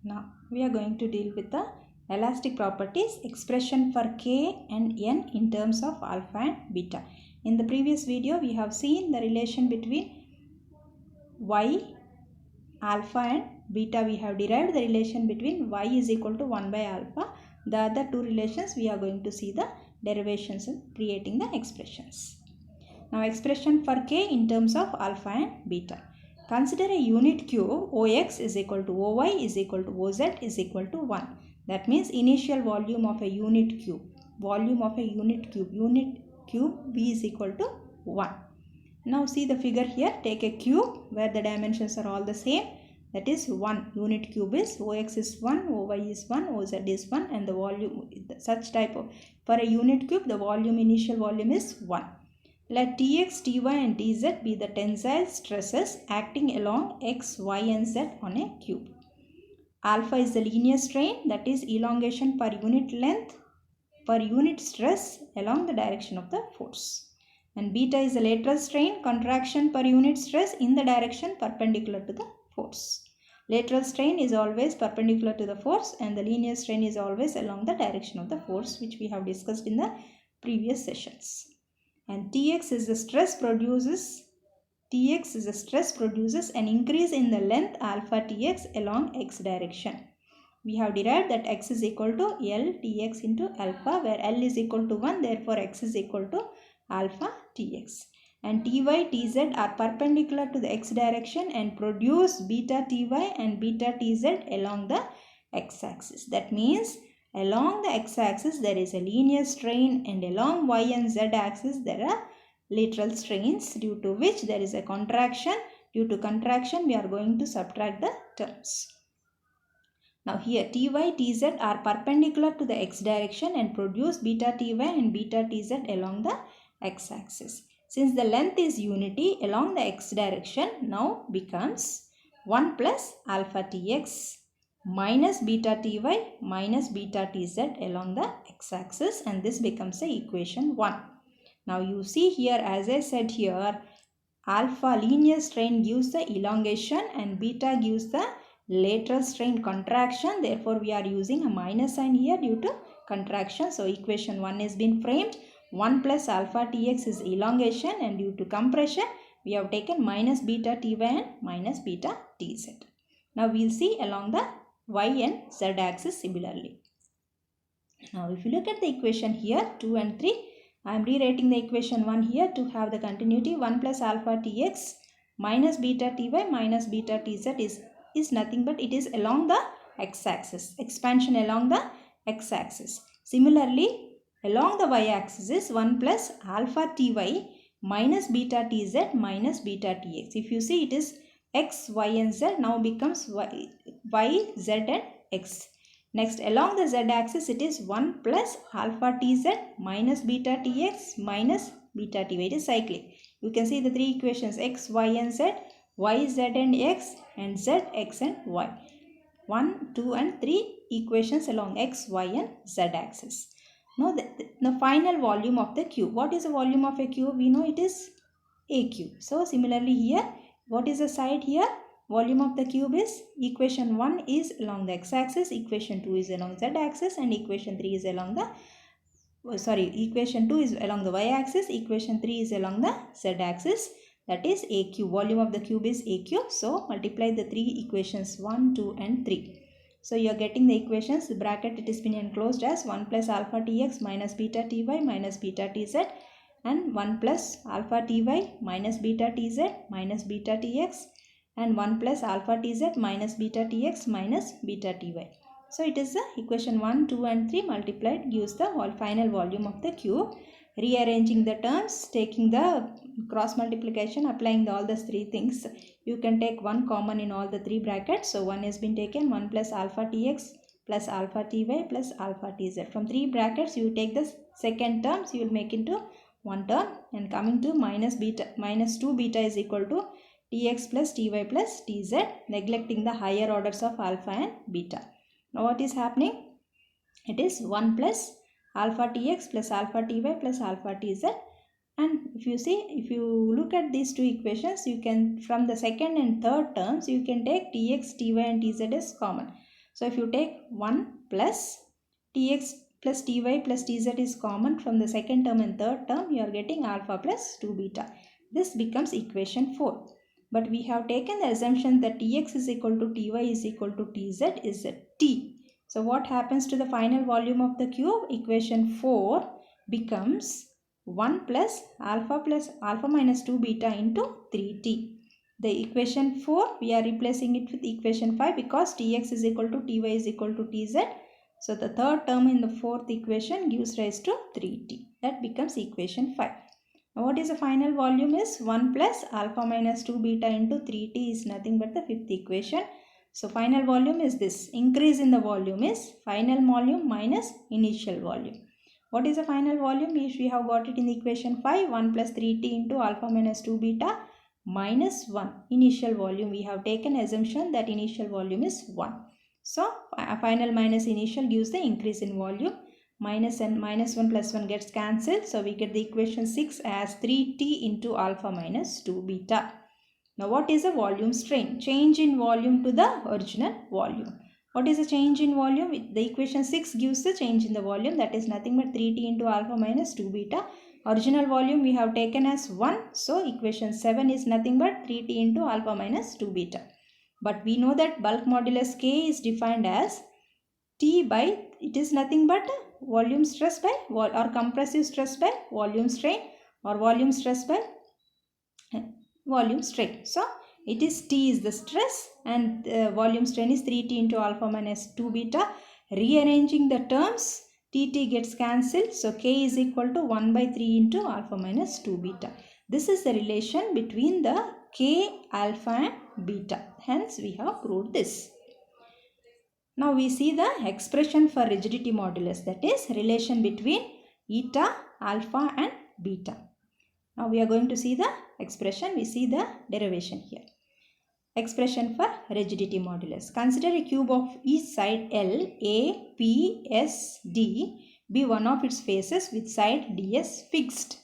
Now we are going to deal with the elastic properties, expression for k and n in terms of alpha and beta. In the previous video we have seen the relation between y, alpha and beta. We have derived the relation between y is equal to 1 by alpha. The other two relations we are going to see the derivations in creating the expressions. Now expression for k in terms of alpha and beta. Consider a unit cube Ox is equal to Oy is equal to Oz is equal to 1. That means initial volume of a unit cube. Volume of a unit cube V is equal to 1. Now see the figure here. Take a cube where the dimensions are all the same. That is 1. Unit cube is Ox is 1, Oy is 1, Oz is 1, and the volume, such type of, for a unit cube the volume, initial volume is 1. Let Tx, Ty and Tz be the tensile stresses acting along x, y and z on a cube. Alpha is the linear strain, that is elongation per unit length per unit stress along the direction of the force. And beta is the lateral strain, contraction per unit stress in the direction perpendicular to the force. Lateral strain is always perpendicular to the force and the linear strain is always along the direction of the force, which we have discussed in the previous sessions. And Tx is the stress produces an increase in the length alpha Tx along x direction. We have derived that x is equal to L Tx into alpha, where L is equal to 1, therefore x is equal to alpha Tx. And Ty, Tz are perpendicular to the x direction and produce beta Ty and beta Tz along the x-axis. That means along the x-axis there is a linear strain and along y and z-axis there are lateral strains, due to which there is a contraction. Due to contraction we are going to subtract the terms. Now here Ty, Tz are perpendicular to the x direction and produce beta Ty and beta Tz along the x-axis. Since the length is unity along the x direction, now becomes 1 plus alpha Tx minus beta Ty minus beta Tz along the x-axis, and this becomes the equation 1. Now you see here, as I said here, alpha linear strain gives the elongation and beta gives the lateral strain contraction. Therefore we are using a minus sign here due to contraction. So equation 1 has been framed. 1 plus alpha Tx is elongation and due to compression we have taken minus beta Ty and minus beta Tz. Now we will see along the y and z axis similarly. Now if you look at the equation here 2 and 3, I am rewriting the equation 1 here to have the continuity. 1 plus alpha Tx minus beta Ty minus beta Tz is nothing but it is along the x-axis. Expansion along the x-axis. Similarly, along the y-axis is 1 plus alpha Ty minus beta Tz minus beta Tx. If you see, it is x, y and z now becomes y, z and x. Next, along the z-axis it is 1 plus alpha Tz minus beta Tx minus beta Ty. It is cyclic. You can see the three equations x, y and z, y, z and x, and z, x and y. 1, 2 and 3 equations along x, y and z axis. Now the final volume of the cube. What is the volume of a cube? We know it is a cube. So similarly here, what is the side here? Volume of the cube is, equation 1 is along the x-axis, equation 2 is along z-axis, and equation 3 is along the, equation 2 is along the y-axis, equation 3 is along the z-axis. That is a cube. Volume of the cube is a cube. So multiply the three equations 1, 2 and 3. So you are getting the equations. The bracket it has been enclosed as 1 plus alpha Tx minus beta Ty minus beta Tz, and 1 plus alpha Ty minus beta Tz minus beta Tx, and 1 plus alpha Tz minus beta Tx minus beta Ty. So it is the equation 1, 2 and 3 multiplied gives the final volume of the cube. Rearranging the terms, taking the cross multiplication, applying all the three things, you can take one common in all the three brackets. So 1 has been taken, 1 plus alpha Tx plus alpha Ty plus alpha Tz. From three brackets you take the second terms, you will make into one term, and coming to minus 2 beta is equal to Tx plus Ty plus Tz, neglecting the higher orders of alpha and beta. Now what is happening? It is 1 plus alpha Tx plus alpha Ty plus alpha Tz, and if you look at these two equations, you can, from the second and third terms, you can take Tx, Ty and Tz as common. So if you take 1 plus tx plus ty plus tz is common from the second term and third term, you are getting alpha plus 2 beta. This becomes equation 4. But we have taken the assumption that tx is equal to ty is equal to tz is t. So what happens to the final volume of the cube? Equation 4 becomes 1 plus alpha minus 2 beta into 3t. The equation 4 we are replacing it with equation 5 because tx is equal to ty is equal to tz. So the third term in the fourth equation gives rise to 3t. That becomes equation 5. Now what is the final volume is 1 plus alpha minus 2 beta into 3t is nothing but the fifth equation. So final volume is this. Increase in the volume is final volume minus initial volume. What is the final volume? We have got it in the equation 5. 1 plus 3t into alpha minus 2 beta minus 1. Initial volume. We have taken assumption that initial volume is 1. So final minus initial gives the increase in volume. Minus and minus 1 plus 1 gets cancelled. So we get the equation 6 as 3t into alpha minus 2 beta. Now what is the volume strain? Change in volume to the original volume. What is the change in volume? The equation 6 gives the change in the volume, that is nothing but 3t into alpha minus 2 beta. Original volume we have taken as 1. So equation 7 is nothing but 3t into alpha minus 2 beta. But we know that bulk modulus K is defined as T by, it is nothing but volume stress by or compressive stress by volume strain or volume stress by volume strain. So it is T is the stress and volume strain is 3t into alpha minus 2 beta. Rearranging the terms, Tt gets cancelled. So K is equal to 1 by 3 into alpha minus 2 beta. This is the relation between the K, alpha and beta. Hence we have proved this. Now we see the expression for rigidity modulus, that is relation between eta, alpha and beta. Now we are going to see the expression. We see the derivation here. Expression for rigidity modulus. Consider a cube of each side L, A, P, S, D be one of its faces with side ds fixed.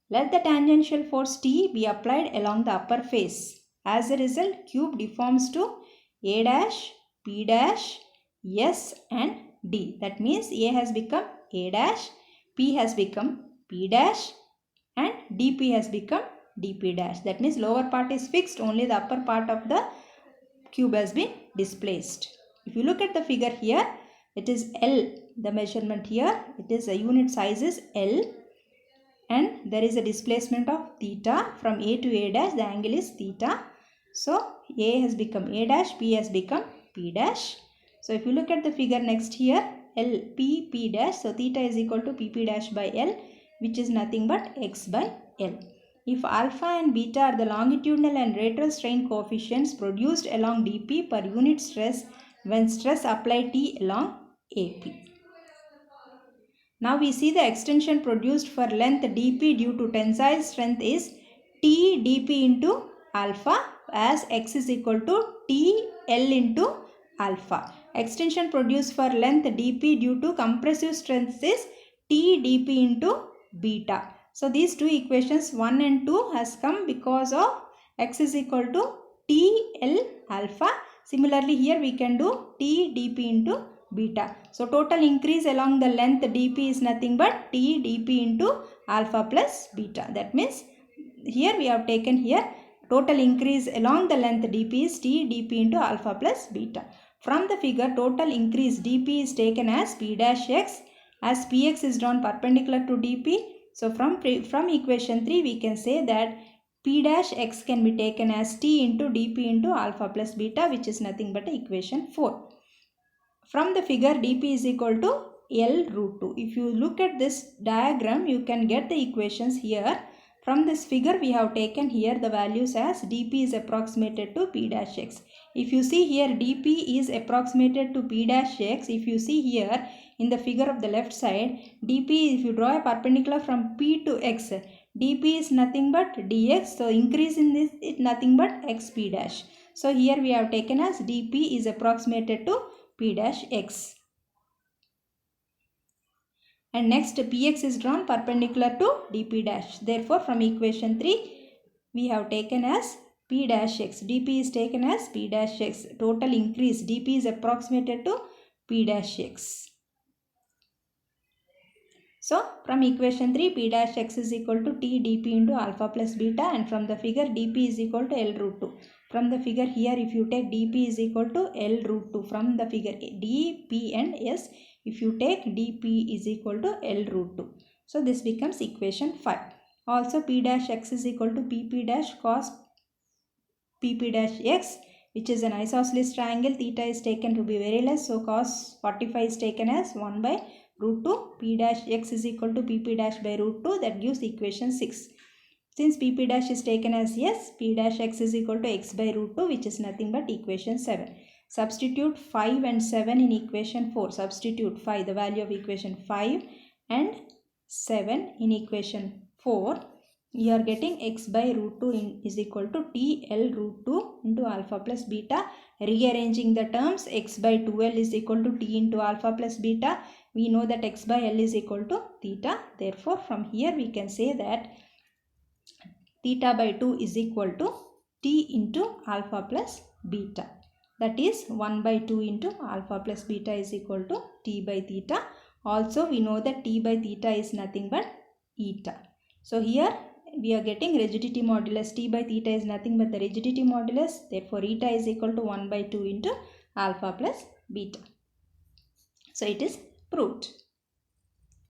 Let the tangential force T be applied along the upper face. As a result, cube deforms to A dash, P dash, S and D. That means A has become A dash, P has become P dash and dp has become dp dash. That means lower part is fixed, only the upper part of the cube has been displaced. If you look at the figure here, it is L, the measurement here, it is a unit size is L and there is a displacement of theta from A to A dash, the angle is theta. So A has become A dash, P has become P dash. So if you look at the figure next here, L, P, P dash, so theta is equal to PP dash by L, which is nothing but x by L. If alpha and beta are the longitudinal and lateral strain coefficients produced along dp per unit stress when stress applied T along AP. Now we see the extension produced for length dp due to tensile strength is T dp into alpha, as x is equal to T L into alpha. Extension produced for length dp due to compressive strength is T dp into beta. So these two equations 1 and 2 has come because of x is equal to T L alpha. Similarly here we can do T dp into beta. So total increase along the length dp is nothing but T dp into alpha plus beta. That means here we have taken here total increase along the length dp is T dp into alpha plus beta. From the figure, total increase dp is taken as P dash x, as Px is drawn perpendicular to dp. So from equation 3 we can say that P dash x can be taken as T into dp into alpha plus beta, which is nothing but equation 4. From the figure, dp is equal to L root 2. If you look at this diagram, you can get the equations here. From this figure, we have taken here the values as dp is approximated to P dash x. If you see here, dp is approximated to P dash x. If you see here in the figure of the left side, dp, if you draw a perpendicular from P to x, dp is nothing but dx. So increase in this is nothing but xp dash. So here we have taken as dp is approximated to P dash x. And next Px is drawn perpendicular to dp dash. Therefore from equation 3 we have taken as P dash x. dP is taken as P dash x. Total increase dP is approximated to P dash x. So from equation 3, P dash x is equal to T dP into alpha plus beta, and from the figure dP is equal to L root 2. From the figure here, if you take dP is equal to L root 2, from the figure dP and S, if you take dP is equal to L root 2. So this becomes equation 5. Also P dash x is equal to PP dash cos PP dash x, which is an isosceles triangle. Theta is taken to be very less, so cos 45 is taken as 1 by root 2. P dash x is equal to PP dash by root 2. That gives equation 6. Since PP dash is taken as yes, P dash x is equal to x by root 2, which is nothing but equation 7. Substitute 5 and 7 in equation 4. Substitute 5, the value of equation 5 and 7 in equation 4. You are getting x by root 2 is equal to TL root 2 into alpha plus beta. Rearranging the terms, x by 2L is equal to T into alpha plus beta. We know that x by L is equal to theta. Therefore, from here we can say that theta by 2 is equal to T into alpha plus beta. That is 1 by 2 into alpha plus beta is equal to T by theta. Also, we know that T by theta is nothing but eta. So here we are getting rigidity modulus. T by theta is nothing but the rigidity modulus. Therefore, eta is equal to 1 by 2 into alpha plus beta. So it is proved.